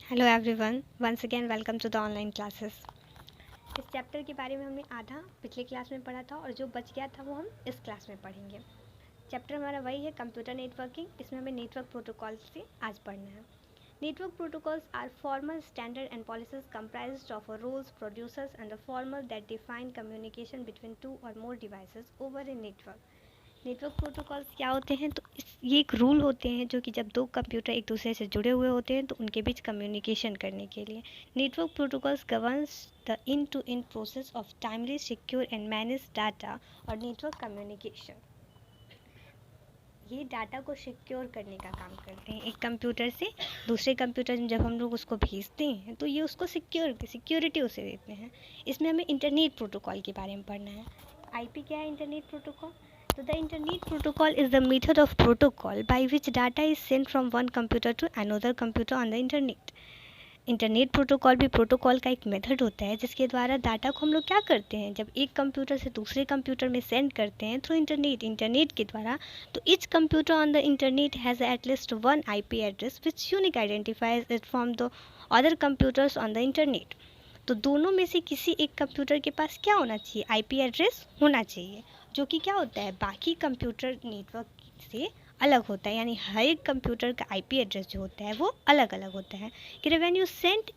Hello everyone, once again welcome to the online classes. इस chapter के बारे में हमने आधा पिछले क्लास में पढ़ा था और जो बच गया था वो हम इस क्लास में पढ़ेंगे। चैप्टर हमारा वही है, कंप्यूटर नेटवर्किंग। इसमें हमें नेटवर्क प्रोटोकॉल से आज पढ़ना है। Network protocols are formal standard and policies comprised of rules, procedures and the formal that define communication between two or more devices over a network. Network protocols क्या होते हैं? तो ये एक रूल होते हैं जो कि जब दो कंप्यूटर एक दूसरे से जुड़े हुए होते हैं तो उनके बीच कम्युनिकेशन करने के लिए। Network protocols governs the end to end process of timely, secure and manage data or network communication. ये डाटा को सिक्योर करने का काम करते हैं। एक कंप्यूटर से दूसरे कंप्यूटर में जब हम लोग उसको भेजते हैं तो ये उसको सिक्योरिटी उसे देते हैं। इसमें हमें इंटरनेट प्रोटोकॉल के बारे में पढ़ना है। आईपी क्या है? Internet protocol. So the internet protocol is the method of protocol by which data is sent from one computer to another computer on the internet. Internet protocol भी प्रोटोकॉल का एक मेथड होता है जिसके द्वारा डाटा को हम लोग क्या करते हैं, जब एक कंप्यूटर से दूसरे कंप्यूटर में सेंड करते हैं थ्रू इंटरनेट के द्वारा, तो each computer on the internet has at least one IP address which unique identifies it from the other computers on the internet. तो दोनों में से किसी एक कंप्यूटर के पास क्या होना चाहिए? आईपी एड्रेस होना चाहिए, जो कि क्या होता है, बाकी कंप्यूटर नेटवर्क से अलग होता है। यानी हर एक कंप्यूटर का आईपी एड्रेस जो होता है वो अलग अलग होता है। कि व्हेन यू सेंड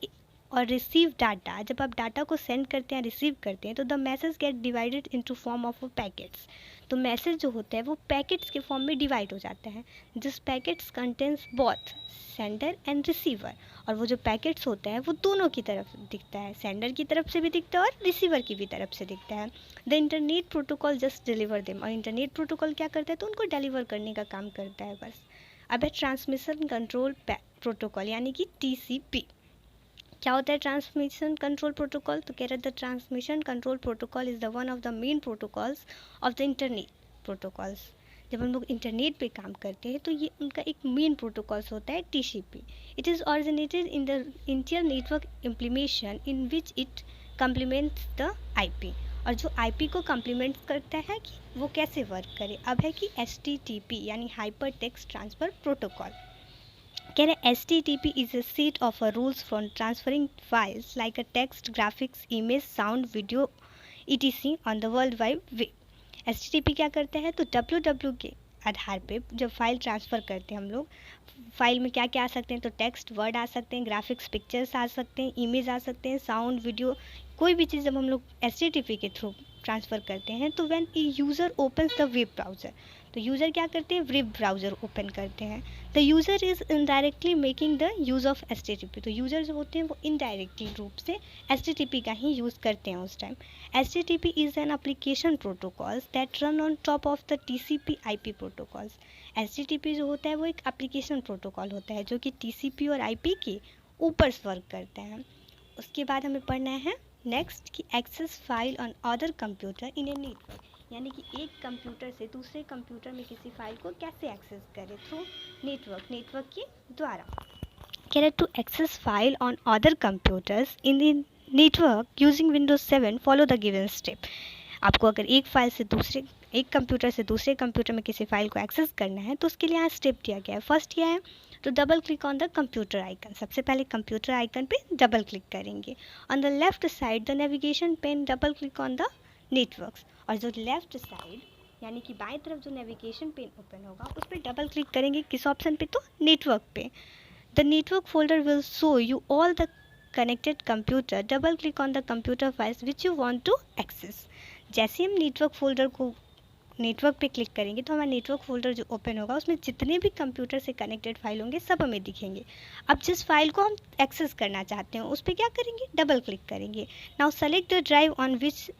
और रिसीव डाटा, जब आप डाटा को सेंड करते हैं, रिसीव करते हैं, तो the message gate divided into form of packets. तो मैसेज जो होता है वो पैकेट्स के फॉर्म में डिवाइड हो जाता है। This packets contains both sender and receiver. और वो जो पैकेट्स होता है वो दोनों की तरफ दिखता है, सेंडर की तरफ से भी दिखता है और रिसीवर की भी तरफ से दिखता है। The internet protocol just deliver them. और इंटरनेट प्रोटोकॉल क्या करता है? तो उनको डिलीवर करने का काम करता है बस। अब है ट्रांसमिशन कंट्रोल प्रोटोकॉल यानी कि टीसीपी। क्या होता है ट्रांसमिशन कंट्रोल प्रोटोकॉल? तो कह रहे थे transmission control protocol is the one of the main protocols of the internet protocols. जब हम लोग इंटरनेट पे काम करते हैं तो ये उनका एक मेन प्रोटोकॉल्स होता है TCP. It is originated in the inter network implementation in which it complements the IP. और जो आईपी को कम्प्लीमेंट करता है कि वो कैसे वर्क करे, अब है कि एचटीटीपी यानी हाइपर टेक्स्ट ट्रांसफ़र प्रोटोकॉल। कह रहे HTTP is a set of rules for transferring files like a text, graphics, image, sound, video, etc. on the world wide web. HTTP क्या करता है? तो www के आधार पे जब फाइल ट्रांसफ़र करते हैं हम लोग, फाइल में क्या क्या आ सकते हैं? तो टेक्स्ट, वर्ड आ सकते हैं, ग्राफिक्स, पिक्चर्स आ सकते हैं, इमेज आ सकते हैं, साउंड, वीडियो, कोई भी चीज़ जब हम लोग HTTP के थ्रू ट्रांसफ़र करते हैं तो when A user opens the web browser, तो यूज़र क्या करते हैं? वेब ब्राउज़र ओपन करते हैं। The user is indirectly making the use of HTTP। तो यूज़र जो होते हैं वो इनडायरेक्टली रूप से HTTP का ही यूज़ करते हैं उस time. HTTP is an application protocols that run on top of the TCP IP protocols. HTTP जो होता है वो एक एप्लीकेशन प्रोटोकॉल होता है जो कि TCP और IP के ऊपर वर्क करते हैं। उसके बाद हमें पढ़ना है नेक्स्ट कि access file on other computer in a network. यानी कि एक कंप्यूटर से दूसरे कंप्यूटर में किसी फाइल को कैसे एक्सेस करें? थ्रू नेटवर्क के द्वारा। कह रहे to access file on other computers in the network using Windows 7 follow the given step. आपको अगर एक कंप्यूटर से दूसरे कंप्यूटर में किसी फाइल को एक्सेस करना है तो उसके लिए यहाँ स्टेप दिया गया है। फर्स्ट क्या है? तो double click on the computer icon. सबसे पहले कंप्यूटर आइकन पे डबल क्लिक करेंगे। On the left side the navigation pane, double click on the networks. और जो लेफ्ट साइड यानी कि बाएं तरफ जो नेविगेशन पेन ओपन होगा उस पर डबल क्लिक करेंगे। किस ऑप्शन पे? तो नेटवर्क पे। The network folder will show you all the connected computer, double click on the computer files which you want to access. जैसे हम नेटवर्क फोल्डर को नेटवर्क पे क्लिक करेंगे तो हमारा नेटवर्क फोल्डर जो ओपन होगा उसमें जितने भी कंप्यूटर से कनेक्टेड फाइल होंगे सब हमें दिखेंगे। अब जिस फाइल को हम एक्सेस करना चाहते हैं उस पर क्या करेंगे? डबल क्लिक करेंगे। Now select the drive on which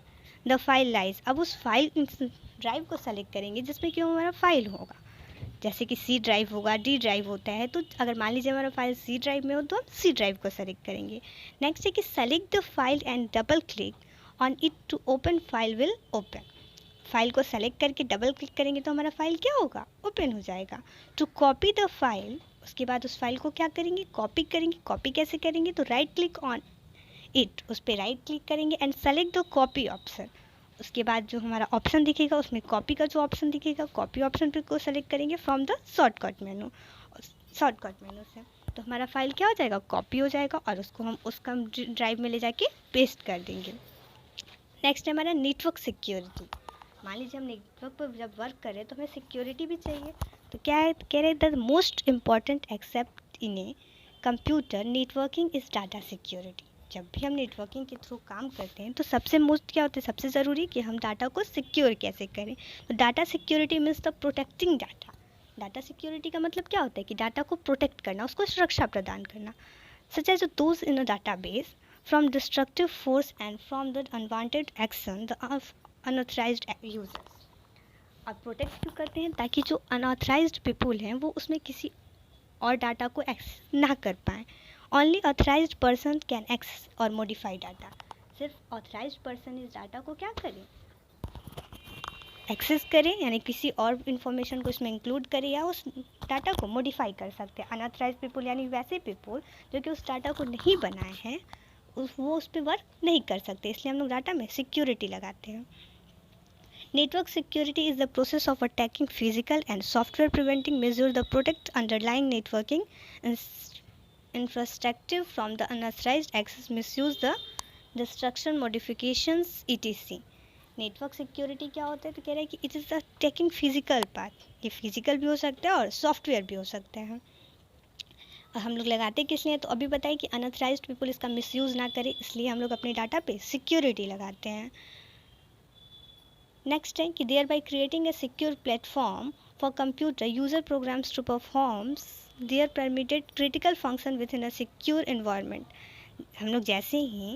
the file lies. अब उस फाइल ड्राइव को सेलेक्ट करेंगे जिसमें कि हमारा फाइल होगा। जैसे कि C ड्राइव होगा, D ड्राइव होता है, तो अगर मान लीजिए हमारा फाइल C ड्राइव में हो तो हम C ड्राइव को सेलेक्ट करेंगे। नेक्स्ट है कि select the file and double click on it to open, file will open. File को सेलेक्ट करके डबल क्लिक करेंगे तो हमारा फाइल क्या होगा? ओपन हो जाएगा। टू कॉपी द फाइल, उसके बाद उस फाइल को क्या करेंगे? कॉपी करेंगे। कॉपी कैसे करेंगे? तो राइट क्लिक ऑन इट, उस पर राइट क्लिक करेंगे and select the copy option. उसके बाद जो हमारा ऑप्शन दिखेगा उसमें कॉपी का जो ऑप्शन दिखेगा, कॉपी ऑप्शन पे को सेलेक्ट करेंगे फ्रॉम द शॉर्टकट मेनू से। तो हमारा फाइल क्या हो जाएगा, कॉपी हो जाएगा और उसको हम उसका ड्राइव में ले जाके पेस्ट कर देंगे। नेक्स्ट है हमारा नेटवर्क सिक्योरिटी। मान लीजिए हम नेटवर्क पर जब वर्क कर रहे हैं तो हमें सिक्योरिटी भी चाहिए। तो क्या है, कह रहे the most important accept in a computer networking is data security. जब भी हम नेटवर्किंग के थ्रू काम करते हैं तो सबसे मोस्ट क्या होता है, सबसे ज़रूरी कि हम डाटा को सिक्योर कैसे करें। तो data security means the protecting data. Data security का मतलब क्या होता है कि डाटा को प्रोटेक्ट करना, उसको सुरक्षा प्रदान करना, such as those in a database from destructive force and from the unwanted action the unauthorised users. अब प्रोटेक्ट क्यों करते हैं, ताकि जो अनऑथराइज्ड पीपल हैं वो उसमें किसी और डाटा को एक्सेस ना कर पाएँ। Only authorised person can access or modify data. सिर्फ ऑथराइज्ड पर्सन इस डाटा को क्या करें, एक्सेस करें, यानी किसी और इन्फॉर्मेशन को इसमें इंक्लूड करें या उस डाटा को मॉडिफाई कर सकते हैं। अनऑथराइज्ड पीपल यानी वैसे पीपल जो कि उस डाटा को नहीं बनाए हैं, वो उस पर वर्क नहीं कर सकते, इसलिए हम लोग डाटा में सिक्योरिटी लगाते हैं। Network security is the process of attacking physical and software preventing measures that protect underlying networking infrastructure from the unauthorized access, misuse, the destruction, modifications, etc. Network security क्या होता है, तो कह रहे हैं कि it is the taking physical part. ये physical भी हो सकता है और सॉफ्टवेयर भी हो सकते हैं। और हम लोग लगाते किस लिए, तो अभी बताइए कि अनऑथराइज्ड पीपल इसका मिसयूज़ ना करें, इसलिए हम लोग अपने डाटा पे सिक्योरिटी लगाते हैं। नेक्स्ट है कि thereby creating a secure platform for computer user programs to performs their permitted critical function within a secure environment. हम लोग जैसे ही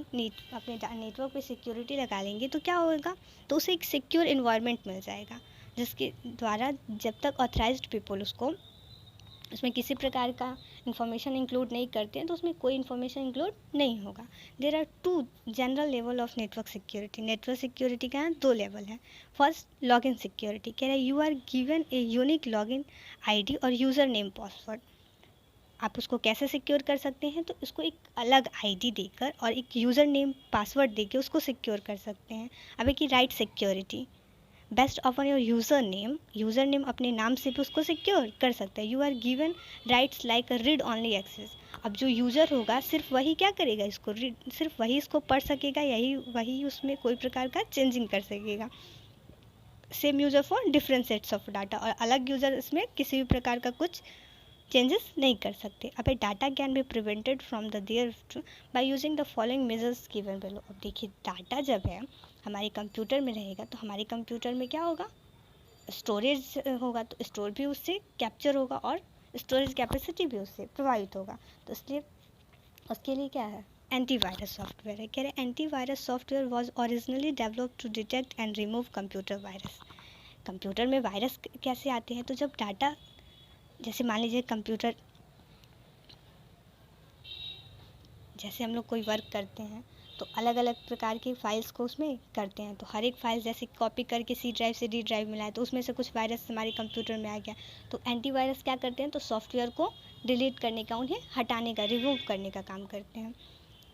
अपने नेटवर्क पे सिक्योरिटी लगा लेंगे तो क्या होगा, तो उसे एक सिक्योर इन्वायरमेंट मिल जाएगा, जिसके द्वारा जब तक ऑथराइज्ड पीपल उसमें किसी प्रकार का इन्फॉर्मेशन इंक्लूड नहीं करते हैं तो उसमें कोई इन्फॉर्मेशन इंक्लूड नहीं होगा। There are 2 general level of network security. Network security का 2 लेवल है। फर्स्ट लॉगिन सिक्योरिटी, कह रहा है you are given a unique login ID or user name password. आप उसको कैसे सिक्योर कर सकते हैं, तो उसको एक अलग आईडी देकर और एक यूज़र नेम पासवर्ड देकर उसको सिक्योर कर सकते हैं। अब एक right security, based on your user name अपने नाम से भी उसको सिक्योर कर सकता है। You are given rights like a read only access. अब जो यूज़र होगा सिर्फ वही क्या करेगा, इसको रीड, सिर्फ वही इसको पढ़ सकेगा, वही उसमें कोई प्रकार का चेंजिंग कर सकेगा। Same user for different sets of data, और अलग यूज़र इसमें किसी भी प्रकार का कुछ चेंजेस नहीं कर सकते। अब data can be prevented from the there by using the following measures given below. अब देखिए डाटा जब है हमारे कंप्यूटर में रहेगा तो हमारे कंप्यूटर में क्या होगा, स्टोरेज होगा, तो स्टोर भी उससे कैप्चर होगा और स्टोरेज कैपेसिटी भी उससे प्रभावित होगा। तो इसलिए उसके लिए क्या है, एंटीवायरस सॉफ्टवेयर है। कह रहे antivirus software was originally developed to detect and remove computer virus. Computer में वायरस कैसे आते हैं, तो जब डाटा, जैसे मान लीजिए कंप्यूटर, जैसे हम लोग कोई वर्क करते हैं तो अलग अलग प्रकार की फाइल्स को उसमें करते हैं, तो हर एक फाइल जैसे कॉपी करके सी ड्राइव से डी ड्राइव में लाए तो उसमें से कुछ वायरस हमारे कंप्यूटर में आ गया, तो एंटीवायरस क्या करते हैं, तो सॉफ्टवेयर को डिलीट करने का, उन्हें हटाने का, रिमूव करने का काम करते हैं।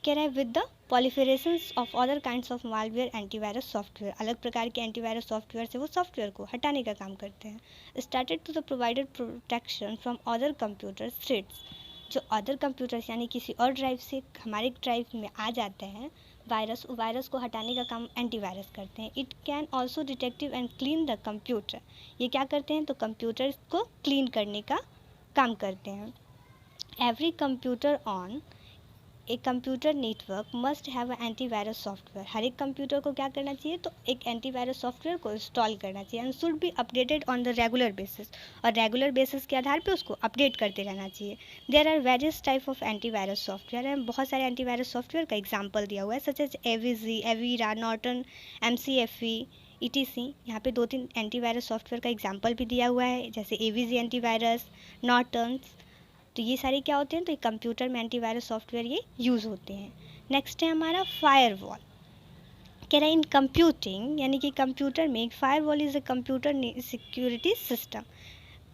कह रहे हैं with the proliferations of other kinds of malware antivirus software, अलग प्रकार के एंटीवायरस सॉफ्टवेयर से वो सॉफ्टवेयर को हटाने का काम करते हैं। Started to the provided protection from other computer threats, जो अदर कंप्यूटर्स यानी किसी और ड्राइव से हमारे ड्राइव में आ जाते हैं वायरस को हटाने का काम एंटीवायरस करते हैं। It can also detective and clean the computer, ये क्या करते हैं, तो कंप्यूटर को क्लीन करने का काम करते हैं। Every computer on a computer network must have antivirus software, हर एक कंप्यूटर को क्या करना चाहिए, तो एक एंटीवायरस सॉफ्टवेयर को इंस्टॉल करना चाहिए। And should be updated on the regular basis, और रेगुलर बेसिस के आधार पे उसको अपडेट करते रहना चाहिए। There are various type of antivirus software है, बहुत सारे एंटीवायरस सॉफ्टवेयर का एग्जाम्पल दिया हुआ है, such as AVG, Avira, Norton, MCFE, ETC। यहाँ पे 2-3 एंटीवायरस सॉफ्टवेयर का एग्जाम्पल भी दिया हुआ है, जैसे एवीजी एंटीवायरस, नॉर्टन्स। तो ये सारे क्या होते हैं, तो कंप्यूटर में एंटीवायरस सॉफ्टवेयर ये यूज़ होते हैं। नेक्स्ट है हमारा फायरवॉल। कह रहा है इन कंप्यूटिंग, यानी कि कंप्यूटर में एक firewall is a computer security system.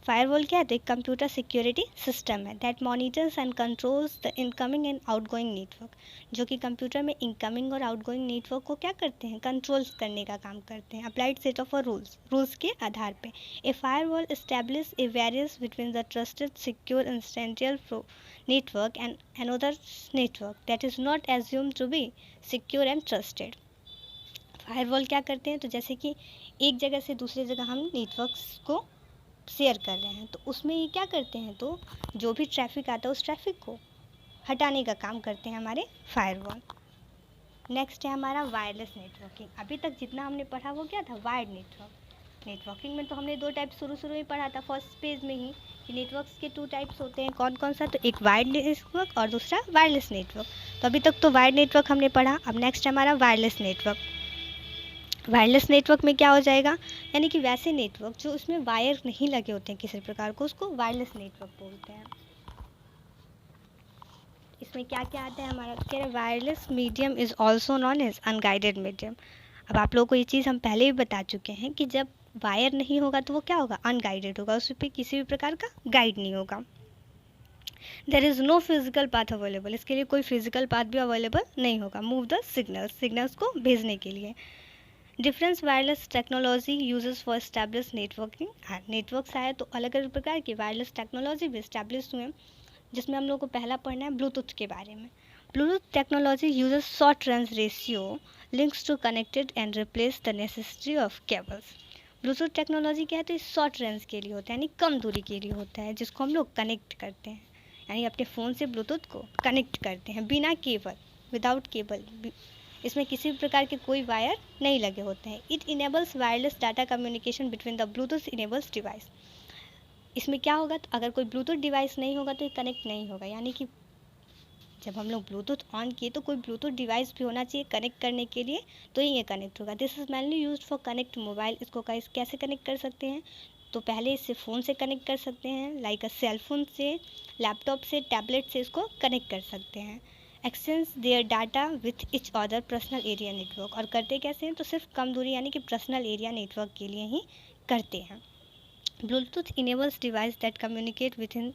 Firewall क्या है, तो एक कंप्यूटर सिक्योरिटी सिस्टम है that monitors and controls the incoming and outgoing network, जो कि कंप्यूटर में इनकमिंग और आउटगोइंग नेटवर्क को क्या करते हैं, कंट्रोल्स करने का काम करते हैं। अप्लाइड सेट ऑफ रूल्स के आधार पे a firewall establish a barriers between the trusted secure instantial network and another network that is not assumed to be secure and trusted. Firewall क्या करते हैं, तो जैसे कि एक जगह से दूसरी जगह हम नेटवर्क्स को शेयर कर रहे हैं, तो उसमें ये क्या करते हैं, तो जो भी ट्रैफिक आता है उस ट्रैफिक को हटाने का काम करते हैं हमारे फायरवॉल. नेक्स्ट है हमारा वायरलेस नेटवर्किंग. अभी तक जितना हमने पढ़ा वो क्या था, वायर्ड नेटवर्किंग में तो हमने 2 टाइप शुरू में पढ़ा था फर्स्ट पेज में ही कि नेटवर्क्स के 2 टाइप्स होते हैं. कौन कौन सा, तो एक वायर्ड नेटवर्क और दूसरा वायरलेस नेटवर्क. तो अभी तक तो वायर्ड नेटवर्क हमने पढ़ा. अब नेक्स्ट है हमारा वायरलेस नेटवर्क. वायरलेस नेटवर्क में क्या हो जाएगा, यानी कि वैसे नेटवर्क जो उसमें वायर नहीं लगे होते हैं किसी प्रकार को, उसको वायरलेस नेटवर्क बोलते हैं. इसमें क्या क्या आता है हमारा, कह रहे wireless medium is also known as unguided medium. अब आप लोगों को ये चीज़ हम पहले भी बता चुके हैं कि जब वायर नहीं होगा तो वो क्या होगा, अनगाइडेड होगा, उस पर किसी भी प्रकार का गाइड नहीं होगा. There is no physical path available. इसके लिए कोई फिजिकल पाथ भी अवेलेबल नहीं होगा. मूव द सिग्नल्स को भेजने के लिए. Difference wireless technology uses for establish networking. Networks आए तो अलग अलग प्रकार की वायरलेस टेक्नोलॉजी भी एस्टैब्लिश हुए, जिसमें हम लोग को पहला पढ़ना है ब्लूटूथ के बारे में. Bluetooth technology uses short range radio links to connected and replace the necessity of cables. Bluetooth technology क्या है, तो शॉर्ट रेंज के लिए होता है, यानी कम दूरी के लिए होता है, जिसको हम लोग कनेक्ट करते हैं, यानी अपने फ़ोन से ब्लूटूथ को कनेक्ट करते हैं बिना केबल, विदाउट केबल. इसमें किसी भी प्रकार के कोई वायर नहीं लगे होते हैं. It enables wireless data communication between the Bluetooth enables device. इसमें क्या होगा, तो अगर कोई ब्लूटूथ डिवाइस नहीं होगा तो ये कनेक्ट नहीं होगा, यानी कि जब हम लोग ब्लूटूथ ऑन किए तो कोई ब्लूटूथ डिवाइस भी होना चाहिए कनेक्ट करने के लिए, तो ये कनेक्ट होगा. This is mainly used for connect mobile. इसको कैसे कनेक्ट कर सकते हैं, तो पहले इससे फ़ोन से कनेक्ट कर सकते हैं, लाइक अ सेल फोन से, लैपटॉप से, टैबलेट से इसको कनेक्ट कर सकते हैं. Exchange there data with each other personal area network. और करते कैसे हैं, तो सिर्फ कम दूरी यानी कि पर्सनल एरिया नेटवर्क के लिए ही करते हैं. Bluetooth enables device that communicate within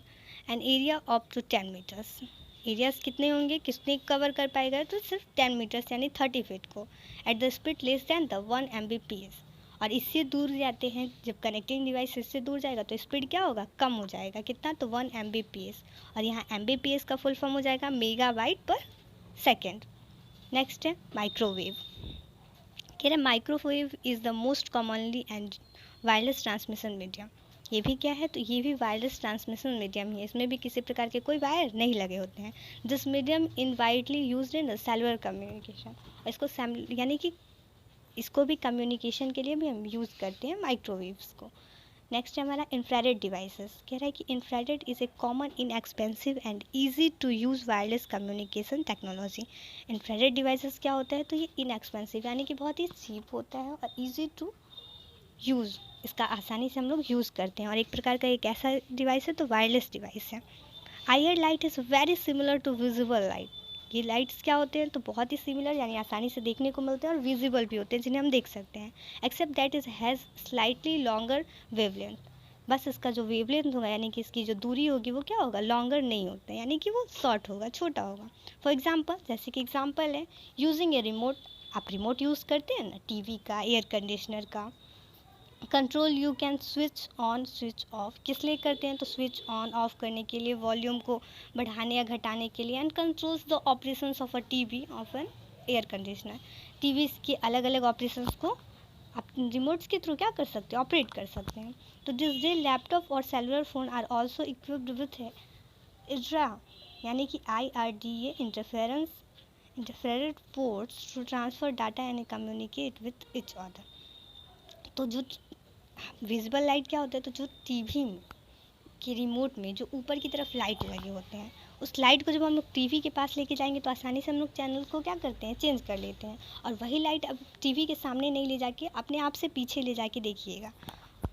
an area up to 10 metres. Areas कितने होंगे, किसने कवर कर पाएगा, तो सिर्फ 10 मीटर्स यानी 30 फीट को, at the speed less than the 1 Mbps. और इससे दूर जाते हैं, जब कनेक्टिंग डिवाइस इससे दूर जाएगा तो स्पीड क्या होगा, कम हो जाएगा. कितना, तो 1 Mbps. और यहाँ Mbps का फुल फॉर्म हो जाएगा मेगाबाइट पर सेकेंड. नेक्स्ट है माइक्रोवेव. कह रहे microwave is the most commonly and wireless transmission medium. ये भी क्या है, तो ये भी वायरलेस ट्रांसमिशन मीडियम ही है. इसमें भी किसी प्रकार के कोई वायर नहीं लगे होते हैं. This medium in widely used in cellular communication. इसको यानी कि इसको भी कम्युनिकेशन के लिए भी हम यूज़ करते हैं माइक्रोवेव्स को. नेक्स्ट है हमारा इंफ्रारेड डिवाइसेस. कह रहा है कि infrared is a common inexpensive and easy to use wireless communication technology. Infrared devices क्या होता है, तो ये इनएक्सपेंसिव यानी कि बहुत ही चीप होता है और ईजी टू यूज़, इसका आसानी से हम लोग यूज़ करते हैं. और एक प्रकार का एक ऐसा डिवाइस है तो वायरलेस डिवाइस है. IR light is very similar to visible light. ये लाइट्स क्या होते हैं, तो बहुत ही सिमिलर यानी आसानी से देखने को मिलते हैं और विजिबल भी होते हैं, जिन्हें हम देख सकते हैं. Except that is has slightly longer wavelength. बस इसका जो वेवलेंथ होगा यानी कि इसकी जो दूरी होगी वो क्या होगा, लॉन्गर नहीं होता है, यानी कि वो शॉर्ट होगा, छोटा होगा. फॉर एग्जाम्पल, जैसे कि एग्जाम्पल है यूजिंग ए रिमोट. आप रिमोट यूज़ करते हैं ना, टीवी का, एयर कंडीशनर का. Control you can switch on switch off. किस लिए करते हैं, तो स्विच ऑन ऑफ करने के लिए, वॉल्यूम को बढ़ाने या घटाने के लिए. And controls the operations of a TV of an air conditioner. TV के अलग अलग ऑपरेशंस को आप रिमोट्स के थ्रू क्या कर सकते हैं, ऑपरेट कर सकते हैं. तो दिस डे लैपटॉप और cellular phone are also equipped with IRDA यानी कि IRDA interferent ports to transfer data and communicate with each other. तो जो विजिबल लाइट क्या होता है, तो जो टीवी के रिमोट में जो ऊपर की तरफ लाइट लगे होते हैं, उस लाइट को जब हम लोग टीवी के पास लेके जाएंगे तो आसानी से हम लोग चैनल को क्या करते हैं, चेंज कर लेते हैं. और वही लाइट अब टीवी के सामने नहीं ले जाके अपने आप से पीछे ले जाके देखिएगा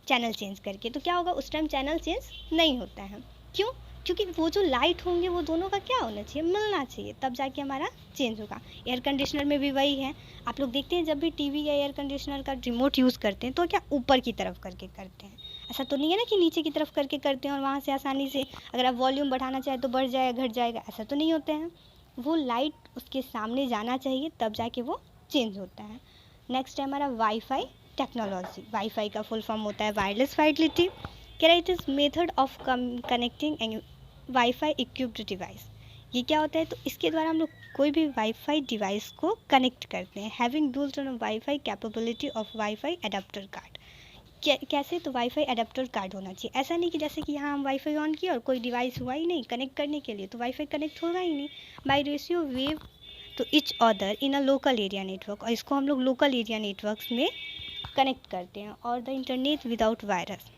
चैनल चेंज करके, तो क्या होगा, उस टाइम चैनल चेंज नहीं होता है. क्यों, क्योंकि वो जो लाइट होंगे वो दोनों का क्या होना चाहिए, मिलना चाहिए, तब जाके हमारा चेंज होगा. एयर कंडीशनर में भी वही है. आप लोग देखते हैं जब भी टीवी या एयर कंडीशनर का रिमोट यूज़ करते हैं तो क्या ऊपर की तरफ करके करते हैं. ऐसा तो नहीं है ना कि नीचे की तरफ करके करते हैं और वहाँ से आसानी से अगर आप वॉल्यूम बढ़ाना चाहें तो बढ़ जाएगा, घट जाएगा, ऐसा तो नहीं होता है. वो लाइट उसके सामने जाना चाहिए तब जाके वो चेंज होता है. नेक्स्ट है हमारा वाईफाई टेक्नोलॉजी. वाईफाई का फुल फॉर्म होता है वायरलेस फाइडेलिटी. कह रहा है it is method of connecting wifi equipped device. ये क्या होता है, तो इसके द्वारा हम लोग कोई भी वाईफाई डिवाइस को कनेक्ट करते हैं। Having built on wifi capability of wifi adapter card. कैसे, तो वाईफाई अडेप्टर कार्ड होना चाहिए। ऐसा नहीं कि जैसे कि यहाँ हम वाईफाई ऑन किया और कोई डिवाइस हुआ ही नहीं कनेक्ट करने के लिए, तो वाईफाई कनेक्ट होगा ही नहीं। By radio wave to each other in a local area network, और इसको हम लोग लोकल एरिया नेटवर्क्स में कनेक्ट करते हैं। और the internet without wires,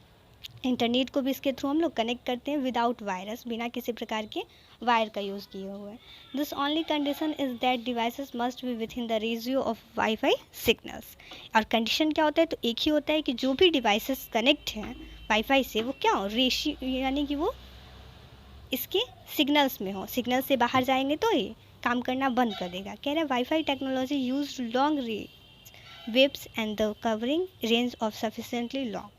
internet को भी इसके थ्रू हम लोग कनेक्ट करते हैं विदाउट वायरस, बिना किसी प्रकार के वायर का यूज़ किए हुए। This only condition is that devices must be with in the ratio of wifi signals. और कंडीशन क्या होता है, तो एक ही होता है कि जो भी डिवाइसेस कनेक्ट हैं वाईफाई से, वो क्या हो, रेशियो यानी कि वो इसके सिग्नल्स में हो। सिग्नल से बाहर जाएंगे तो ये काम करना बंद कर देगा। कह रहे हैं wifi technology use long range waves and the covering range of sufficiently long.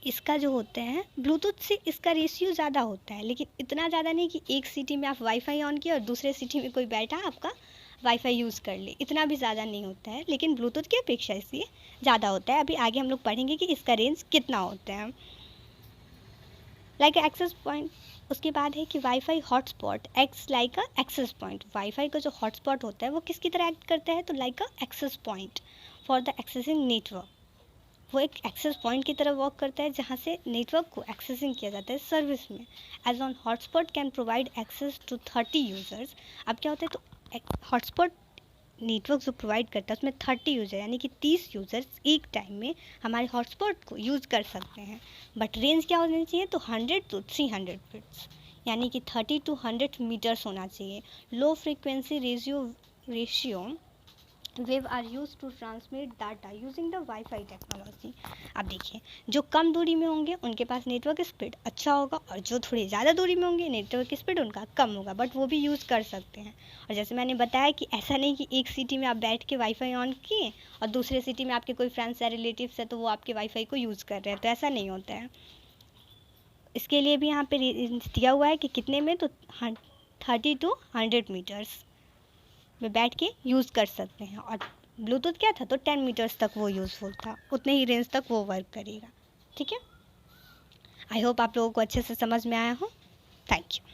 इसका जो होते हैं ब्लूटूथ से इसका रेशियो ज़्यादा होता है, लेकिन इतना ज़्यादा नहीं कि एक सिटी में आप वाईफाई ऑन किया और दूसरे सिटी में कोई बैठा आपका वाईफाई यूज़ कर ले, इतना भी ज़्यादा नहीं होता है, लेकिन ब्लूटूथ की अपेक्षा इसलिए ज़्यादा होता है। अभी आगे हम लोग पढ़ेंगे कि इसका रेंज कितना होता है। लाइक एक्सेस पॉइंट, उसके बाद है कि WiFi hotspot acts like a access point. WiFi का जो हॉटस्पॉट होता है वो किसकी तरह एक्ट करता है, तो like a access point for the accessing network. वो एक एक्सेस पॉइंट की तरह वर्क करता है जहाँ से नेटवर्क को एक्सेसिंग किया जाता है सर्विस में। As one hotspot can provide access to 30 users. अब क्या होता है, तो हॉटस्पॉट नेटवर्क जो प्रोवाइड करता है उसमें 30 यूज़र यानी कि 30 यूज़र्स एक टाइम में हमारे हॉटस्पॉट को यूज़ कर सकते हैं। बट रेंज क्या होनी चाहिए, तो 100 to 300 फीट्स यानी कि 30 to 100 मीटर्स होना चाहिए। Low frequency radio wave are use to transmit data using the WiFi technology. अब देखिए, जो कम दूरी में होंगे उनके पास नेटवर्क स्पीड अच्छा होगा, और जो थोड़ी ज़्यादा दूरी में होंगे नेटवर्क स्पीड उनका कम होगा, बट वो भी यूज़ कर सकते हैं। और जैसे मैंने बताया कि ऐसा नहीं कि एक सिटी में आप बैठ के वाईफाई ऑन किए और दूसरे सिटी में आपके कोई फ्रेंड्स या रिलेटिव्स है तो वो आपके वाईफाई को यूज़ कर रहे हैं, तो ऐसा नहीं होता है। इसके लिए भी यहाँ पे दिया हुआ है कि कितने में, तो 30 to 100 मीटर्स में बैठ के यूज़ कर सकते हैं। और ब्लूटूथ क्या था, तो 10 मीटर्स तक वो यूज़फुल था, उतने ही रेंज तक वो वर्क करेगा। ठीक है, आई होप आप लोगों को अच्छे से समझ में आया हो। Thank you.